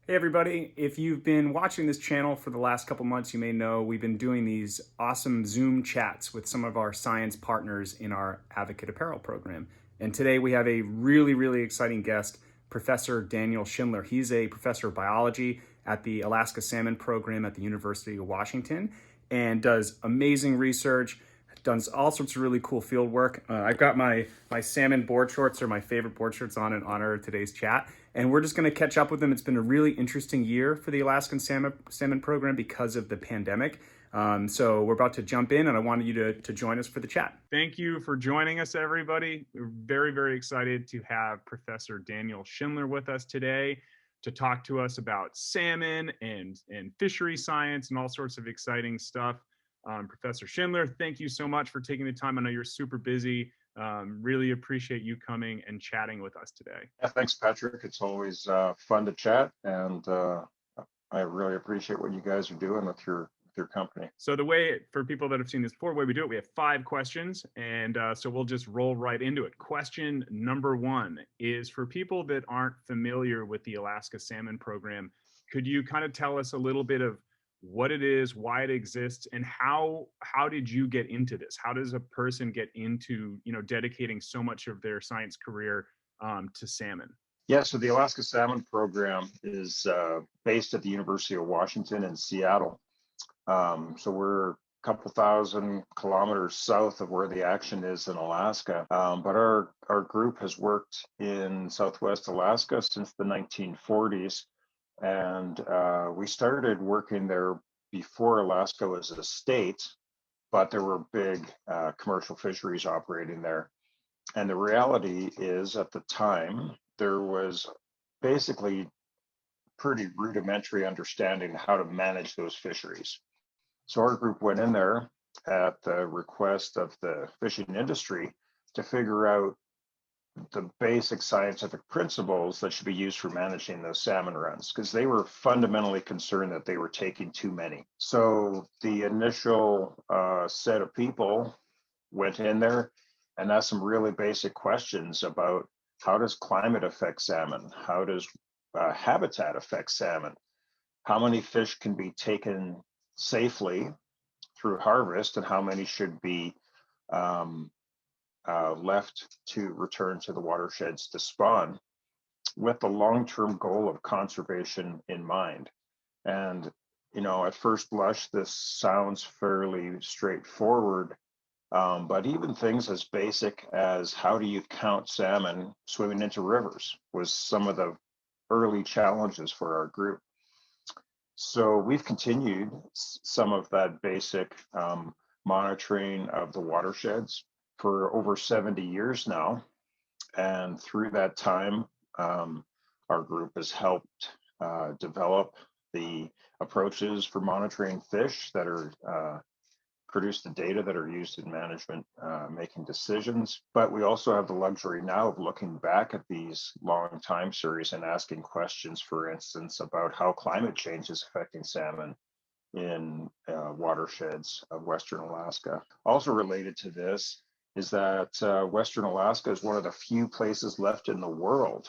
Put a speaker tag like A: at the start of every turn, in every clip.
A: Hey everybody, if you've been watching this channel for the last couple months, you may know we've been doing these awesome Zoom chats with some of our science partners in our Advocate Apparel program. And today we have a really exciting guest, Professor Daniel Schindler. He's a professor of biology at the Alaska Salmon program at the University of Washington and does amazing research, done all sorts of really cool field work. I've got my salmon board shorts, or my favorite board shorts, on in honor of today's chat, and we're just going to catch up with him. It's been a really interesting year for the Alaskan salmon program because of the pandemic. So we're about to jump in, and I wanted you to join us for the chat. Thank you for joining us, everybody. We're very excited to have Professor Daniel Schindler with us today to talk to us about salmon and fishery science and all sorts of exciting stuff. Professor Schindler, thank you so much for taking the time. I know you're super busy. Really appreciate you coming and chatting with us today.
B: Yeah, thanks, Patrick. It's always fun to chat, and I really appreciate what you guys are doing with your company.
A: So the way, for people that have seen this before, the way we do it, we have 5 questions, and so we'll just roll right into it. Question number 1 is for people that aren't familiar with the Alaska Salmon Program. Could you kind of tell us a little bit of what it is, why it exists, and how did you get into this? How does a person get into dedicating so much of their science career to salmon?
B: Yeah, so the Alaska Salmon Program is based at the University of Washington in Seattle. So we're a couple thousand kilometers south of where the action is in Alaska. But our group has worked in Southwest Alaska since the 1940s. And we started working there before Alaska was a state, but there were big commercial fisheries operating there. And the reality is, at the time, there was basically pretty rudimentary understanding how to manage those fisheries. So our group went in there at the request of the fishing industry to figure out the basic scientific principles that should be used for managing those salmon runs, because they were fundamentally concerned that they were taking too many. So the initial set of people went in there and asked some really basic questions about how does climate affect salmon? How does habitat affect salmon? How many fish can be taken safely through harvest, and how many should be um, left to return to the watersheds to spawn, with the long-term goal of conservation in mind. And, at first blush, this sounds fairly straightforward, but even things as basic as how do you count salmon swimming into rivers was some of the early challenges for our group. So we've continued some of that basic monitoring of the watersheds for over 70 years now. And through that time, our group has helped develop the approaches for monitoring fish that are produce the data that are used in management making decisions. But we also have the luxury now of looking back at these long time series and asking questions, for instance, about how climate change is affecting salmon in watersheds of Western Alaska. Also related to this is that Western Alaska is one of the few places left in the world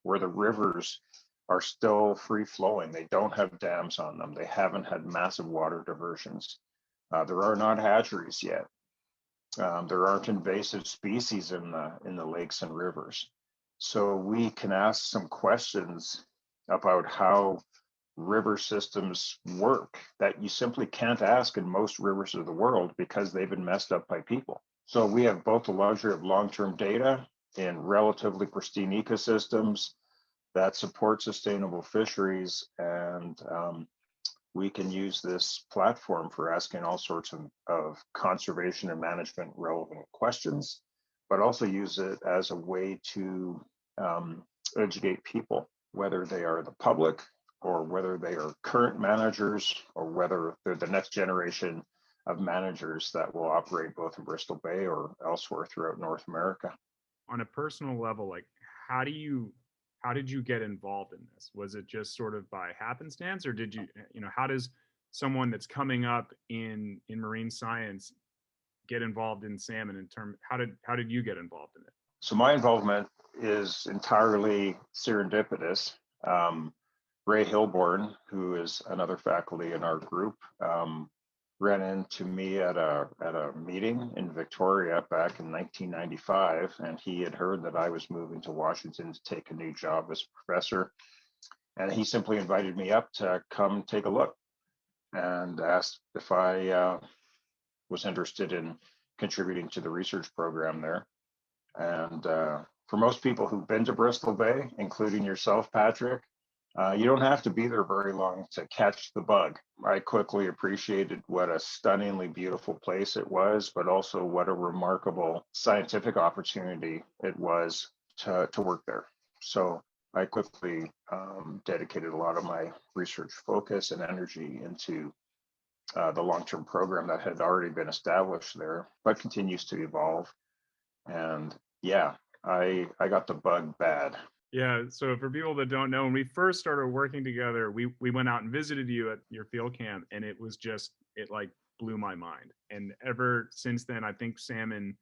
B: where the rivers are still free flowing. They don't have dams on them. They haven't had massive water diversions. There are not hatcheries yet. There aren't invasive species in the lakes and rivers. So we can ask some questions about how river systems work that you simply can't ask in most rivers of the world because they've been messed up by people. So we have both the luxury of long-term data in relatively pristine ecosystems that support sustainable fisheries, and we can use this platform for asking all sorts of conservation and management relevant questions, but also use it as a way to educate people, whether they are the public or whether they are current managers or whether they're the next generation of managers that will operate both in Bristol Bay or elsewhere throughout North America.
A: On a personal level, like how do you how did you get involved in this? Was it just sort of by happenstance, or did how does someone that's coming up in marine science get involved in salmon? In term, how did you get involved in it?
B: So my involvement is entirely serendipitous. Um, Ray Hilborn, who is another faculty in our group, ran into me at a meeting in Victoria back in 1995, and he had heard that I was moving to Washington to take a new job as a professor, and he simply invited me up to come take a look and asked if I was interested in contributing to the research program there. And for most people who've been to Bristol Bay, including yourself, Patrick, you don't have to be there very long to catch the bug. I quickly appreciated what a stunningly beautiful place it was, but also what a remarkable scientific opportunity it was to work there. So I quickly dedicated a lot of my research focus and energy into the long-term program that had already been established there, but continues to evolve. And yeah, I got the bug bad.
A: Yeah. So for people that don't know, when we first started working together, we went out and visited you at your field camp, and it was just, it like blew my mind. And ever since then, I think salmon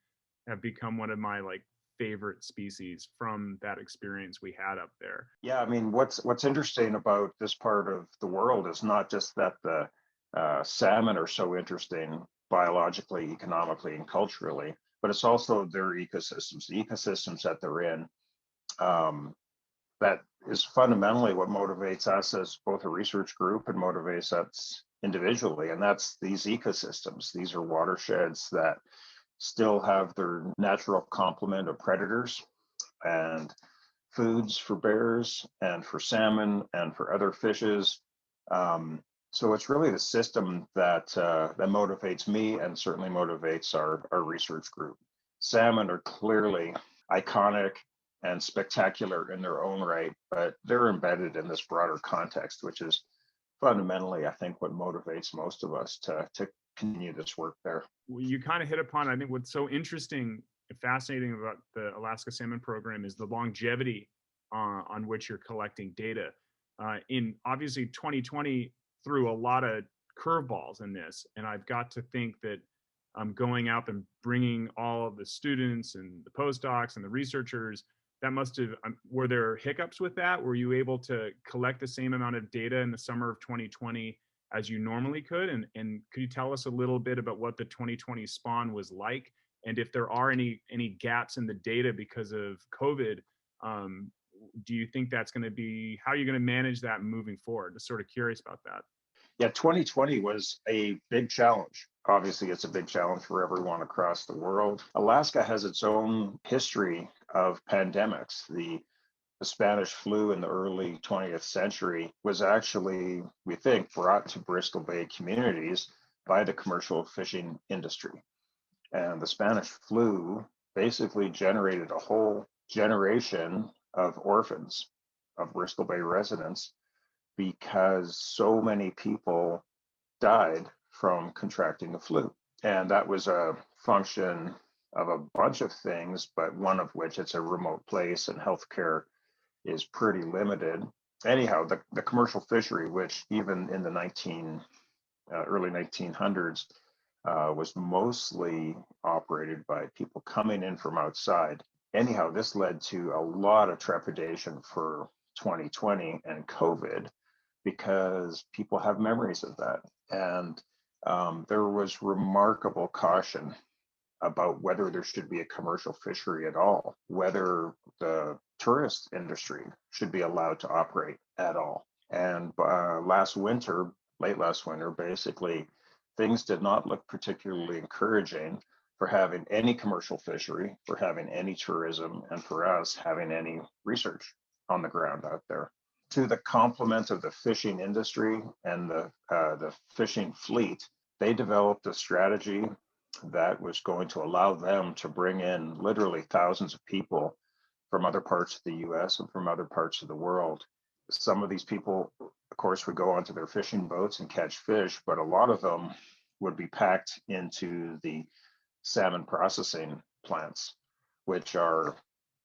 A: have become one of my like favorite species from that experience we had up there.
B: Yeah, I mean, what's interesting about this part of the world is not just that the salmon are so interesting biologically, economically, and culturally, but it's also their ecosystems, the ecosystems that they're in. That is fundamentally what motivates us as both a research group and motivates us individually. And that's these ecosystems. These are watersheds that still have their natural complement of predators and foods for bears and for salmon and for other fishes. So it's really the system that that motivates me and certainly motivates our research group. Salmon are clearly iconic and spectacular in their own right, but they're embedded in this broader context, which is fundamentally, I think, what motivates most of us to continue this work there.
A: You kind of hit upon, I think, what's so interesting and fascinating about the Alaska Salmon Program is the longevity on which you're collecting data. In obviously 2020 threw a lot of curveballs in this, and I've got to think that going out and bringing all of the students and the postdocs and the researchers, that must have, were there hiccups with that? Were you able to collect the same amount of data in the summer of 2020 as you normally could? And could you tell us a little bit about what the 2020 spawn was like? And if there are any gaps in the data because of COVID, do you think that's going to be, how are you going to manage that moving forward? Just sort of curious about that.
B: Yeah, 2020 was a big challenge. Obviously, it's a big challenge for everyone across the world. Alaska has its own history of pandemics. The Spanish flu in the early 20th century was actually, we think, brought to Bristol Bay communities by the commercial fishing industry. And the Spanish flu basically generated a whole generation of orphans, of Bristol Bay residents, because so many people died from contracting the flu. And that was a function of a bunch of things, but one of which, it's a remote place and healthcare is pretty limited. Anyhow, the commercial fishery, which even in the early 1900s was mostly operated by people coming in from outside. Anyhow, this led to a lot of trepidation for 2020 and COVID because people have memories of that. And there was remarkable caution about whether there should be a commercial fishery at all, whether the tourist industry should be allowed to operate at all. And late last winter, basically, things did not look particularly encouraging for having any commercial fishery, for having any tourism, and for us having any research on the ground out there. To the complement of the fishing industry and the fishing fleet, they developed a strategy that was going to allow them to bring in literally thousands of people from other parts of the US and from other parts of the world. Some of these people, of course, would go onto their fishing boats and catch fish, but a lot of them would be packed into the salmon processing plants, which are,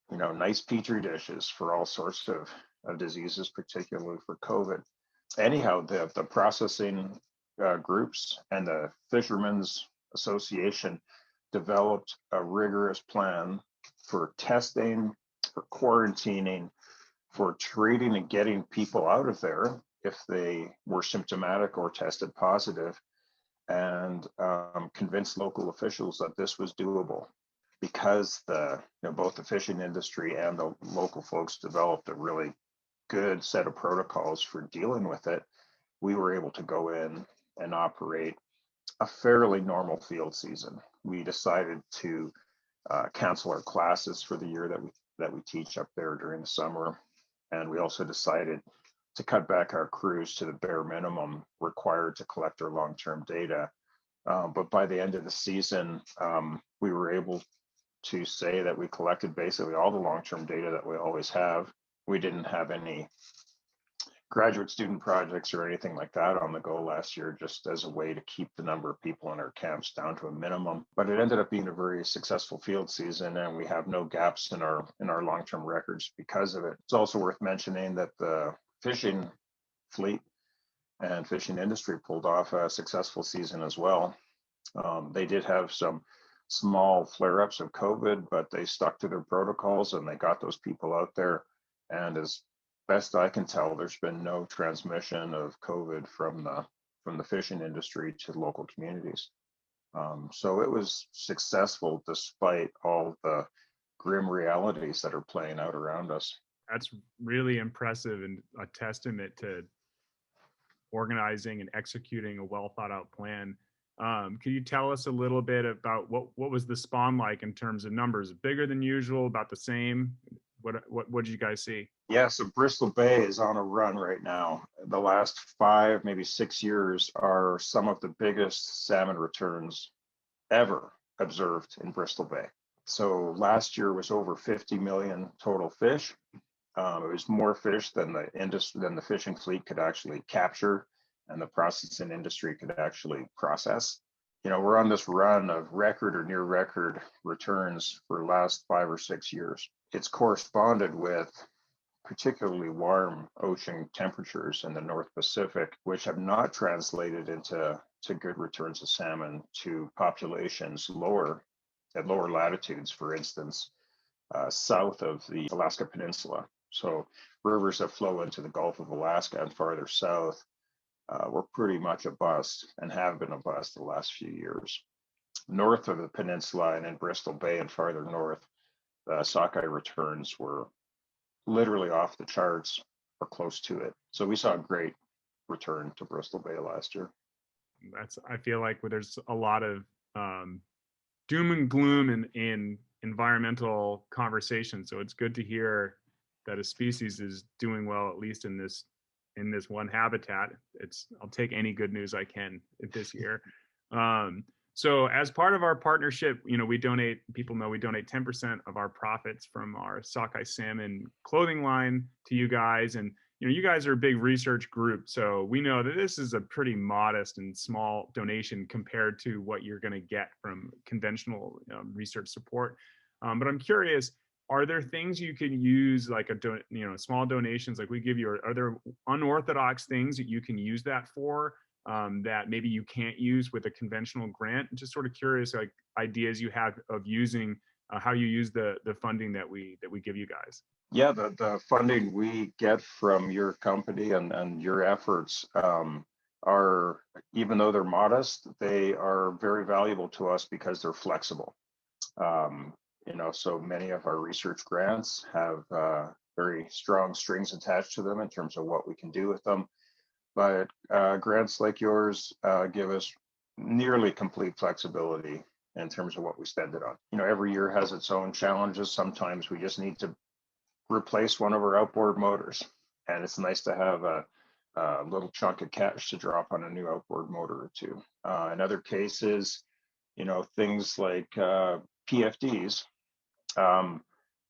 B: nice petri dishes for all sorts of diseases, particularly for COVID. Anyhow, the processing groups and the Fishermen's Association developed a rigorous plan for testing, for quarantining, for treating and getting people out of there if they were symptomatic or tested positive, and convinced local officials that this was doable. Because both the fishing industry and the local folks developed a really good set of protocols for dealing with it, we were able to go in and operate a fairly normal field season. We decided to cancel our classes for the year that we teach up there during the summer, and we also decided to cut back our crews to the bare minimum required to collect our long-term data. But by the end of the season, we were able to say that we collected basically all the long-term data that we always have. We didn't have any graduate student projects or anything like that on the go last year, just as a way to keep the number of people in our camps down to a minimum. But it ended up being a very successful field season, and we have no gaps in our long-term records because of it. It's also worth mentioning that the fishing fleet and fishing industry pulled off a successful season as well. They did have some small flare-ups of COVID, but they stuck to their protocols and they got those people out there. And as best I can tell, there's been no transmission of COVID from the fishing industry to local communities. So it was successful despite all the grim realities that are playing out around us.
C: That's really impressive and a testament to organizing and executing a well thought out plan. Can you tell us a little bit about what was the spawn like in terms of numbers? Bigger than usual, about the same? What did you guys see?
B: Yeah, so Bristol Bay is on a run right now. The last 5, maybe 6 years are some of the biggest salmon returns ever observed in Bristol Bay. So last year was over 50 million total fish. It was more fish than the fishing fleet could actually capture and the processing industry could actually process. We're on this run of record or near record returns for the last 5 or 6 years. It's corresponded with particularly warm ocean temperatures in the North Pacific, which have not translated into good returns of salmon to populations at lower latitudes, for instance, south of the Alaska Peninsula. So rivers that flow into the Gulf of Alaska and farther south were pretty much a bust and have been a bust the last few years. North of the peninsula and in Bristol Bay and farther north, the sockeye returns were literally off the charts or close to it. So we saw a great return to Bristol Bay last year.
C: I feel like there's a lot of doom and gloom in environmental conversation. So it's good to hear that a species is doing well, at least in this one habitat. I'll take any good news I can this year. So as part of our partnership, we donate 10% of our profits from our sockeye salmon clothing line to you guys. And, you guys are a big research group. So we know that this is a pretty modest and small donation compared to what you're going to get from conventional research support. But I'm curious, are there things you can use, like small donations like we give you? Are there unorthodox things that you can use that for? That maybe you can't use with a conventional grant? I'm just sort of curious, like ideas you have of using how you use the funding that we give you guys.
B: Yeah, the funding we get from your company and your efforts are, even though they're modest, they are very valuable to us because they're flexible. So many of our research grants have very strong strings attached to them in terms of what we can do with them. But grants like yours give us nearly complete flexibility in terms of what we spend it on. Every year has its own challenges. Sometimes we just need to replace one of our outboard motors, and it's nice to have a little chunk of cash to drop on a new outboard motor or two. In other cases, things like PFDs,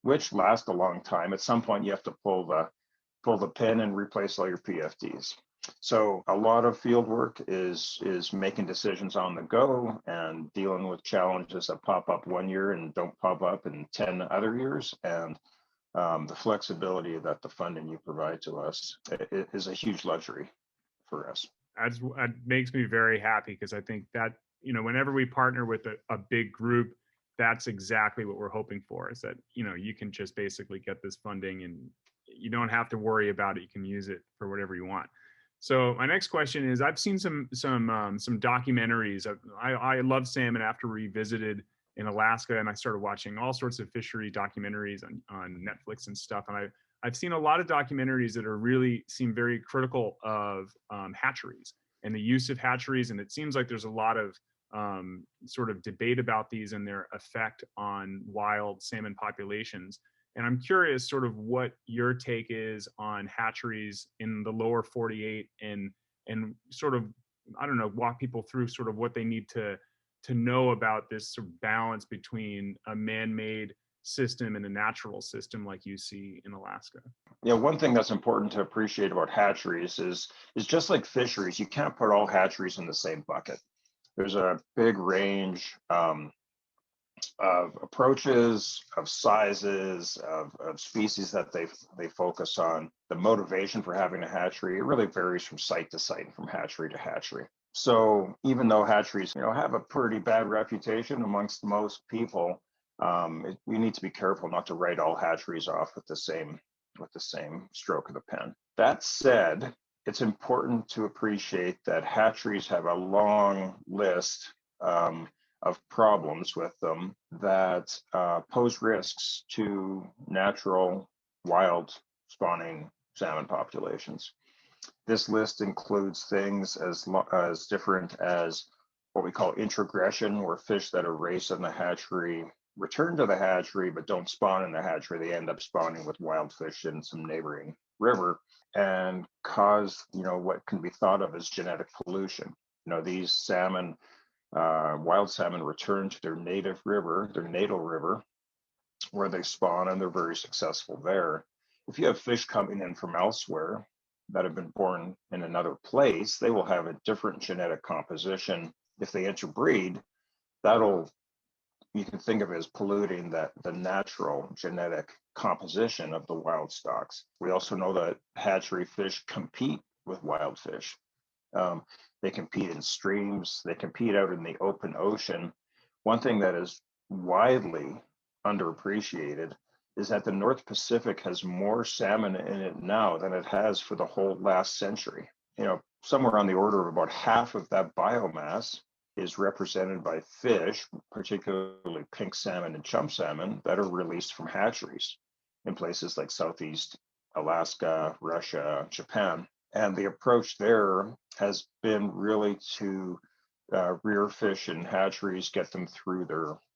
B: which last a long time. At some point, you have to pull the pin and replace all your PFDs. So a lot of field work is making decisions on the go and dealing with challenges that pop up one year and don't pop up in 10 other years. And the flexibility that the funding you provide to us is a huge luxury for us.
C: That makes me very happy, because I think that, whenever we partner with a big group, that's exactly what we're hoping for, is that, you can just basically get this funding and you don't have to worry about it. You can use it for whatever you want. So my next question is, I've seen some documentaries. I love salmon after we visited in Alaska, and I started watching all sorts of fishery documentaries on Netflix and stuff. And I've seen a lot of documentaries that are really seem very critical of hatcheries and the use of hatcheries. And it seems like there's a lot of sort of debate about these and their effect on wild salmon populations. And I'm curious sort of what your take is on hatcheries in the lower 48 and sort of, I don't know, walk people through sort of what they need to know about this sort of balance between a man-made system and a natural system like you see in Alaska.
B: Yeah, one thing that's important to appreciate about hatcheries is just like fisheries, you can't put all hatcheries in the same bucket. There's a big range of approaches, of sizes, of species that they focus on. The motivation for having a hatchery, it really varies from site to site and from hatchery to hatchery. So even though hatcheries, have a pretty bad reputation amongst most people, we need to be careful not to write all hatcheries off with the same stroke of the pen. That said, it's important to appreciate that hatcheries have a long list of problems with them that pose risks to natural wild spawning salmon populations. This list includes things as different as what we call introgression, where fish that are raised in the hatchery return to the hatchery but don't spawn in the hatchery. They end up spawning with wild fish in some neighboring river and cause, what can be thought of as genetic pollution. These salmon, wild salmon, return to their natal river, where they spawn, and they're very successful there. If you have fish coming in from elsewhere that have been born in another place, they will have a different genetic composition. If they interbreed, you can think of it as polluting the natural genetic composition of the wild stocks. We also know that hatchery fish compete with wild fish. They compete in streams, they compete out in the open ocean. One thing that is widely underappreciated is that the North Pacific has more salmon in it now than it has for the whole last century. Somewhere on the order of about half of that biomass is represented by fish, particularly pink salmon and chum salmon, that are released from hatcheries in places like Southeast Alaska, Russia, Japan. And the approach there has been really to rear fish in hatcheries, get them through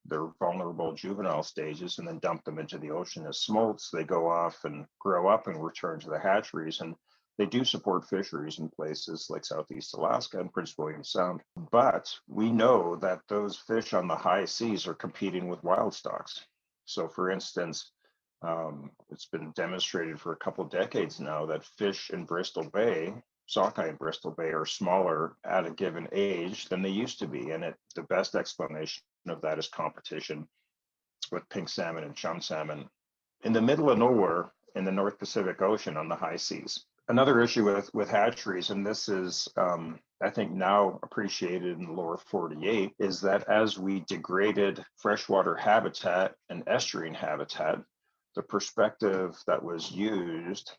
B: their vulnerable juvenile stages, and then dump them into the ocean as smolts. They go off and grow up and return to the hatcheries. And they do support fisheries in places like Southeast Alaska and Prince William Sound. But we know that those fish on the high seas are competing with wild stocks. So for instance, it's been demonstrated for a couple of decades now that fish in Bristol Bay, sockeye in Bristol Bay, are smaller at a given age than they used to be. And the best explanation of that is competition with pink salmon and chum salmon in the middle of nowhere in the North Pacific Ocean on the high seas. Another issue with hatcheries, and this is, I think, now appreciated in the lower 48, is that as we degraded freshwater habitat and estuarine habitat, the perspective that was used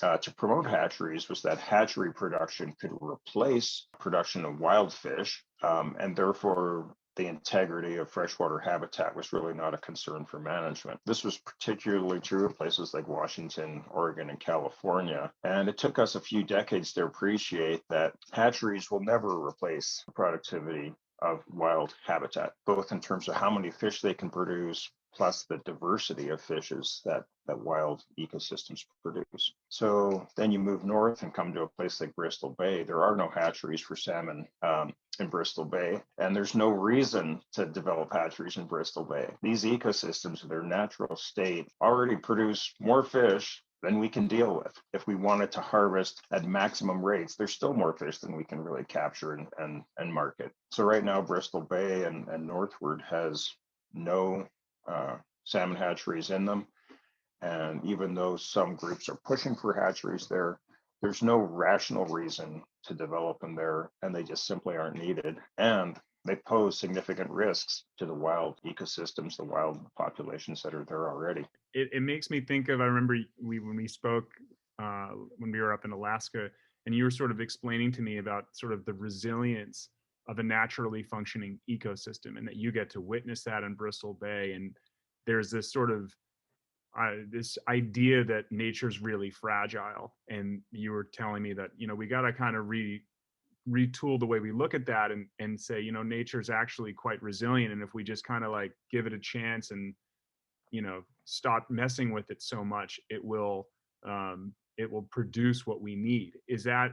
B: to promote hatcheries was that hatchery production could replace production of wild fish, and therefore the integrity of freshwater habitat was really not a concern for management. This was particularly true of places like Washington, Oregon, and California. And it took us a few decades to appreciate that hatcheries will never replace the productivity of wild habitat, both in terms of how many fish they can produce, plus the diversity of fishes that wild ecosystems produce. So then you move north and come to a place like Bristol Bay. There are no hatcheries for salmon in Bristol Bay, and there's no reason to develop hatcheries in Bristol Bay. These ecosystems in their natural state already produce more fish than we can deal with. If we wanted to harvest at maximum rates, there's still more fish than we can really capture and market. So right now, Bristol Bay and northward has no salmon hatcheries in them. And even though some groups are pushing for hatcheries there, there's no rational reason to develop them there, and they just simply aren't needed. And they pose significant risks to the wild ecosystems, the wild populations that are there already.
C: It makes me think of, I remember when we spoke when we were up in Alaska, and you were sort of explaining to me about sort of the resilience of a naturally functioning ecosystem, and that you get to witness that in Bristol Bay. And there's this sort of this idea that nature's really fragile. And you were telling me that, we got to kind of retool the way we look at that, and say, nature's actually quite resilient. And if we just kind of like give it a chance and, stop messing with it so much, it will produce what we need. Is that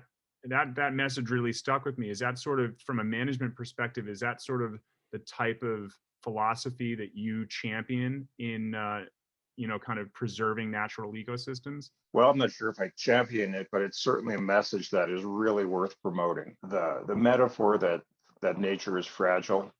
C: message really stuck with me? Is that sort of, from a management perspective, is that sort of the type of philosophy that you champion in, kind of preserving natural ecosystems?
B: Well, I'm not sure if I champion it, but it's certainly a message that is really worth promoting. The metaphor that nature is fragile,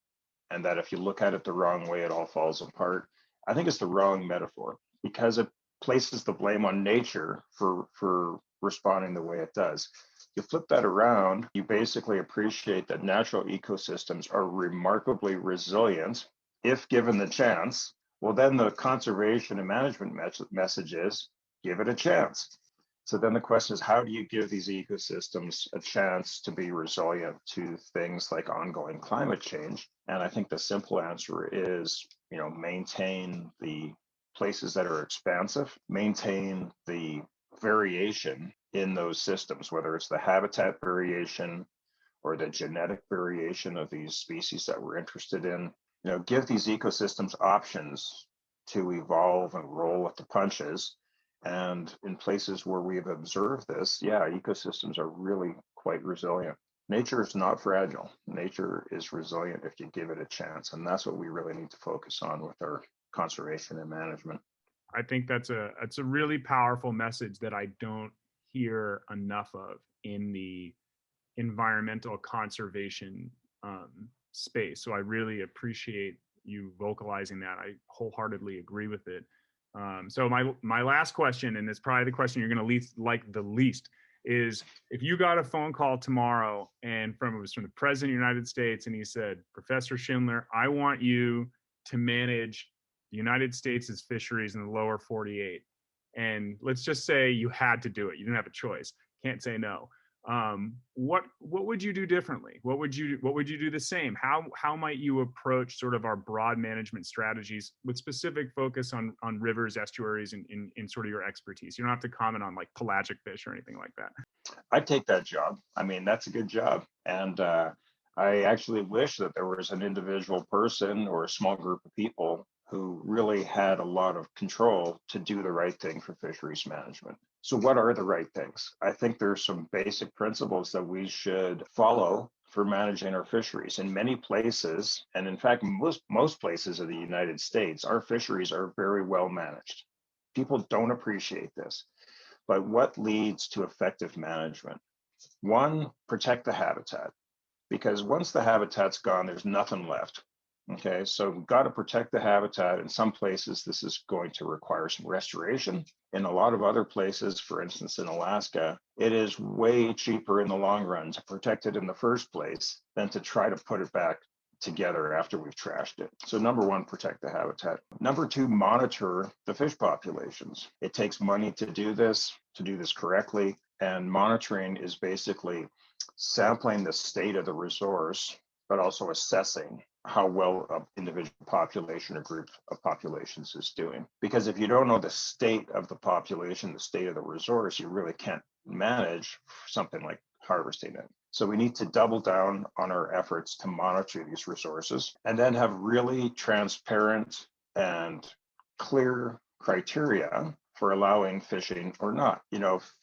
B: and that if you look at it the wrong way, it all falls apart. I think it's the wrong metaphor, because it places the blame on nature for responding the way it does. You flip that around, you basically appreciate that natural ecosystems are remarkably resilient if given the chance. Well, then the conservation and management message is give it a chance. So then the question is, how do you give these ecosystems a chance to be resilient to things like ongoing climate change? And I think the simple answer is, maintain the places that are expansive, maintain the variation in those systems, whether it's the habitat variation or the genetic variation of these species that we're interested in. Give these ecosystems options to evolve and roll with the punches. And in places where we've observed this, ecosystems are really quite resilient. Nature is not fragile. Nature is resilient if you give it a chance. And that's what we really need to focus on with our conservation and management.
C: I think that's a really powerful message that I don't hear enough of in the environmental conservation space. So I really appreciate you vocalizing that. I wholeheartedly agree with it. So my last question, and it's probably the question you're going to like the least, is if you got a phone call tomorrow and it was from the President of the United States, and he said, Professor Schindler, I want you to manage the United States' fisheries in the lower 48. And let's just say you had to do it. You didn't have a choice. Can't say no. What would you do differently? What would you do the same? How might you approach sort of our broad management strategies with specific focus on rivers, estuaries, and in sort of your expertise? You don't have to comment on like pelagic fish or anything like that.
B: I'd take that job. I mean, that's a good job. And I actually wish that there was an individual person or a small group of people who really had a lot of control to do the right thing for fisheries management. So what are the right things? I think there's some basic principles that we should follow for managing our fisheries. In many places, and in fact, most places of the United States, our fisheries are very well managed. People don't appreciate this. But what leads to effective management? One, protect the habitat, because once the habitat's gone, there's nothing left. Okay, so we've got to protect the habitat. In some places, this is going to require some restoration. In a lot of other places, for instance, in Alaska, it is way cheaper in the long run to protect it in the first place than to try to put it back together after we've trashed it. So number one, protect the habitat. Number two, monitor the fish populations. It takes money to do this correctly. And monitoring is basically sampling the state of the resource, but also assessing how well an individual population or group of populations is doing. Because if you don't know the state of the population, the state of the resource, you really can't manage something like harvesting it. So we need to double down on our efforts to monitor these resources, and then have really transparent and clear criteria for allowing fishing or not.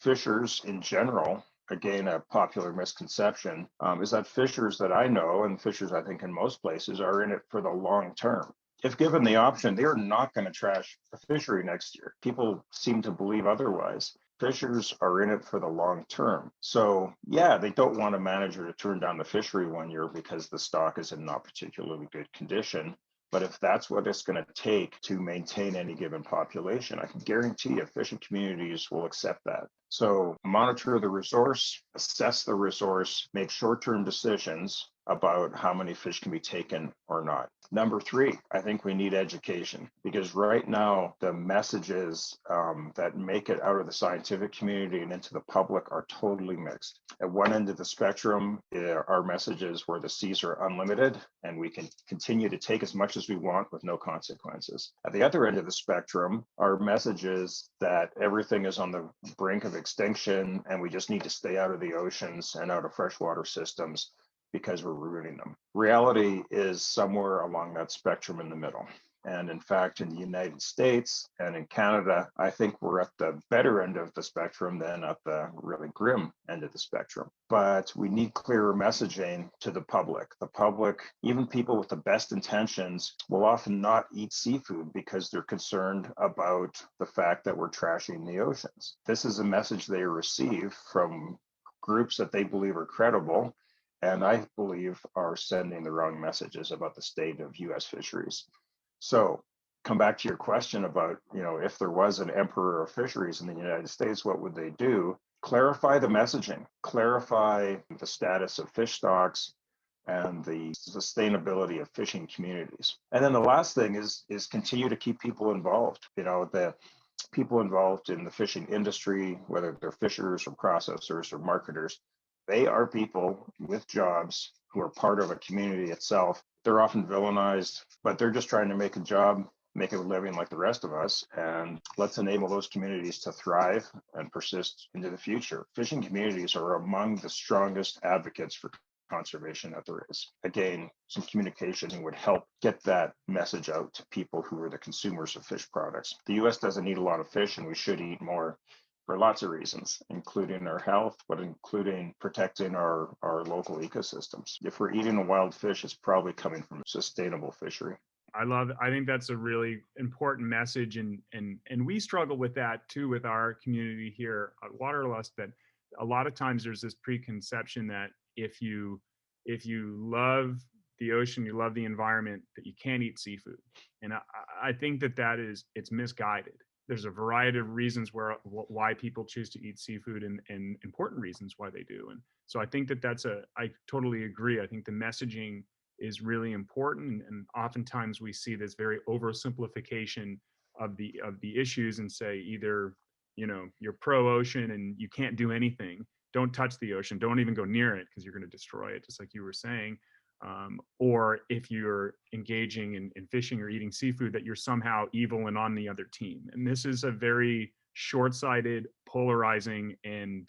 B: Fishers in general, again, a popular misconception is that fishers that I know, and fishers I think in most places, are in it for the long term. If given the option, they're not going to trash the fishery next year. People seem to believe otherwise. Fishers are in it for the long term. So they don't want a manager to turn down the fishery one year because the stock is in not particularly good condition. But if that's what it's going to take to maintain any given population, I can guarantee you fishing communities will accept that. So monitor the resource, assess the resource, make short-term decisions about how many fish can be taken or not. Number three, I think we need education, because right now the messages that make it out of the scientific community and into the public are totally mixed. At one end of the spectrum, our messages where the seas are unlimited and we can continue to take as much as we want with no consequences. At the other end of the spectrum, our messages that everything is on the brink of extinction and we just need to stay out of the oceans and out of freshwater systems because we're ruining them. Reality is somewhere along that spectrum in the middle. And in fact, in the United States and in Canada, I think we're at the better end of the spectrum than at the really grim end of the spectrum. But we need clearer messaging to the public. The public, even people with the best intentions, will often not eat seafood because they're concerned about the fact that we're trashing the oceans. This is a message they receive from groups that they believe are credible, and I believe are sending the wrong messages about the state of US fisheries. So come back to your question about, if there was an emperor of fisheries in the United States, what would they do? Clarify the messaging, clarify the status of fish stocks and the sustainability of fishing communities. And then the last thing is continue to keep people involved. The people involved in the fishing industry, whether they're fishers or processors or marketers, they are people with jobs who are part of a community itself. They're often villainized, but they're just trying to make a job, make a living like the rest of us. And let's enable those communities to thrive and persist into the future. Fishing communities are among the strongest advocates for conservation that there is. Again, some communication would help get that message out to people who are the consumers of fish products. The US doesn't eat a lot of fish, and we should eat more for lots of reasons, including our health, but including protecting our local ecosystems. If we're eating a wild fish, it's probably coming from a sustainable fishery.
C: I think that's a really important message, and we struggle with that too with our community here at Waterlust, that a lot of times there's this preconception that if you love the ocean, you love the environment, that you can't eat seafood. And I think it's misguided. There's a variety of reasons why people choose to eat seafood, and important reasons why they do. And so I think I totally agree. I think the messaging is really important, and oftentimes we see this very oversimplification of the issues and say either you're pro ocean and you can't do anything, don't touch the ocean, don't even go near it because you're going to destroy it, just like you were saying. Or if you're engaging in fishing or eating seafood, that you're somehow evil and on the other team. And this is a very short-sighted, polarizing, and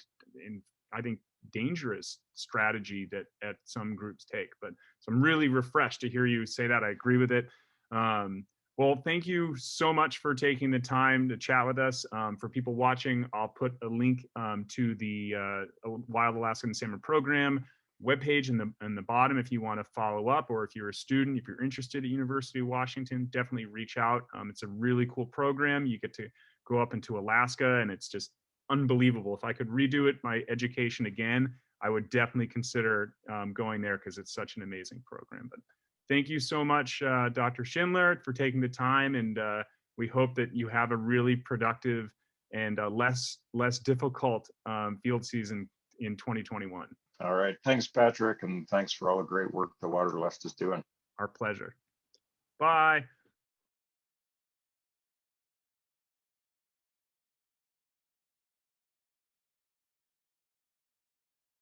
C: I think dangerous strategy that some groups take. But so I'm really refreshed to hear you say that. I agree with it. Well, thank you so much for taking the time to chat with us. For people watching, I'll put a link to the Wild Alaskan Salmon Program webpage in the bottom if you want to follow up, or if you're a student, if you're interested at University of Washington, definitely reach out. It's a really cool program. You get to go up into Alaska, and it's just unbelievable. If I could redo it, my education again, I would definitely consider going there because it's such an amazing program. But thank you so much, Dr. Schindler, for taking the time, and we hope that you have a really productive and less difficult field season in 2021.
B: All right. Thanks, Patrick, and thanks for all the great work the Waterlust is doing.
C: Our pleasure. Bye.